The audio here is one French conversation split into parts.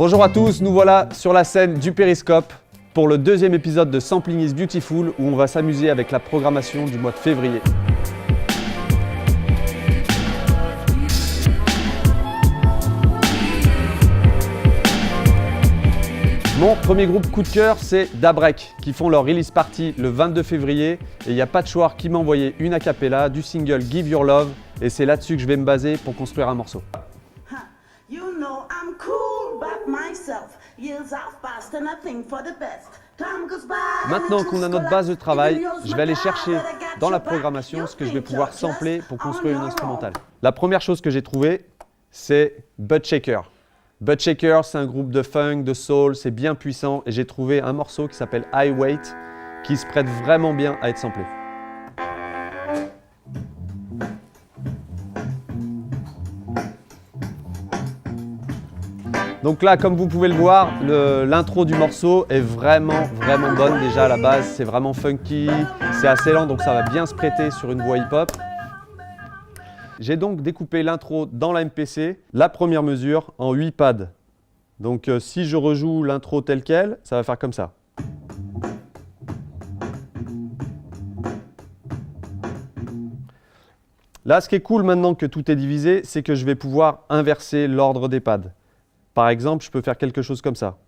Bonjour à tous, nous voilà sur la scène du Périscope pour le deuxième épisode de Sampling is Beautiful où on va s'amuser avec la programmation du mois de février. Mon premier groupe coup de cœur, c'est Dabrek, qui font leur release party le 22 février. Et il y a Patchwork qui m'a envoyé une a cappella du single Give Your Love. Et c'est là-dessus que je vais me baser pour construire un morceau. Maintenant qu'on a notre base de travail, je vais aller chercher dans la programmation ce que je vais pouvoir sampler pour construire une instrumentale. La première chose que j'ai trouvée, c'est Butt Shaker. Butt Shaker, c'est un groupe de funk, de soul, c'est bien puissant et j'ai trouvé un morceau qui s'appelle High Weight qui se prête vraiment bien à être samplé. Donc là, comme vous pouvez le voir, l'intro du morceau est vraiment bonne déjà à la base. C'est vraiment funky, c'est assez lent donc ça va bien se prêter sur une voix hip-hop. J'ai donc découpé l'intro dans la MPC, la première mesure en 8 pads. Donc si je rejoue l'intro telle quelle, ça va faire comme ça. Là, ce qui est cool maintenant que tout est divisé, c'est que je vais pouvoir inverser l'ordre des pads. Par exemple, je peux faire quelque chose comme ça.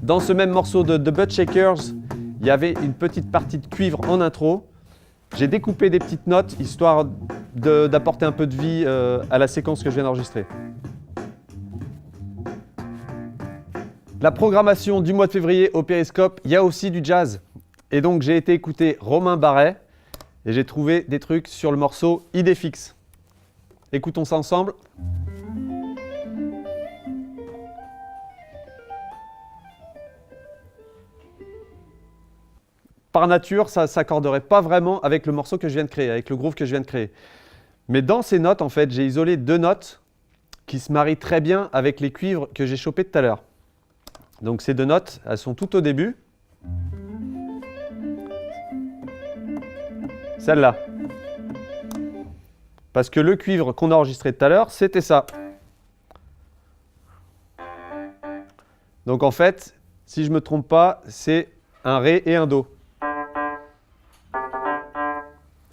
Dans ce même morceau de The Butt Shakers, il y avait une petite partie de cuivre en intro. J'ai découpé des petites notes histoire d'apporter un peu de vie à la séquence que je viens d'enregistrer. La programmation du mois de février au Périscope, il y a aussi du jazz. Et donc j'ai été écouter Romain Barret et j'ai trouvé des trucs sur le morceau Idée fixe. Écoutons ça ensemble. Par nature, ça ne s'accorderait pas vraiment avec le morceau que je viens de créer, avec le groove que je viens de créer. Mais dans ces notes, en fait, j'ai isolé deux notes qui se marient très bien avec les cuivres que j'ai chopés tout à l'heure. Donc ces deux notes, elles sont tout au début. Celle-là. Parce que le cuivre qu'on a enregistré tout à l'heure, c'était ça. Donc en fait, si je ne me trompe pas, c'est un Ré et un Do.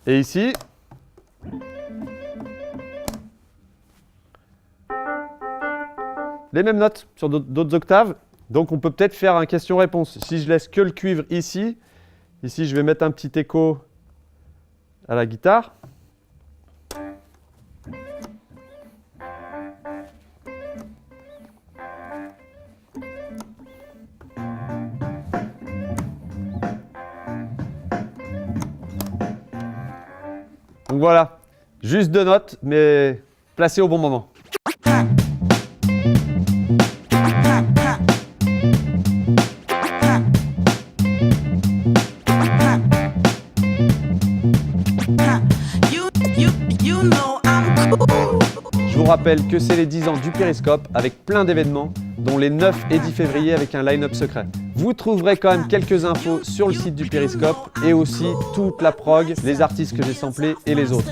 Et ici, les mêmes notes sur d'autres octaves. Donc on peut peut-être faire un question-réponse. Si je laisse que le cuivre ici, je vais mettre un petit écho à la guitare. Donc voilà, juste deux notes, mais placées au bon moment. Je vous rappelle que c'est les 10 ans du Périscope avec plein d'événements, dont les 9 et 10 février avec un line-up secret. Vous trouverez quand même quelques infos sur le site du Périscope et aussi toute la prog, les artistes que j'ai samplés et les autres.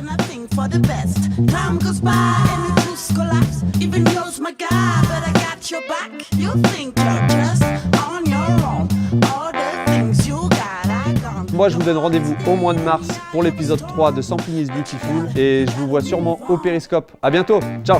Moi, je vous donne rendez-vous au mois de mars pour l'épisode 3 de Sampling is Beautiful et je vous vois sûrement au Périscope. À bientôt, ciao!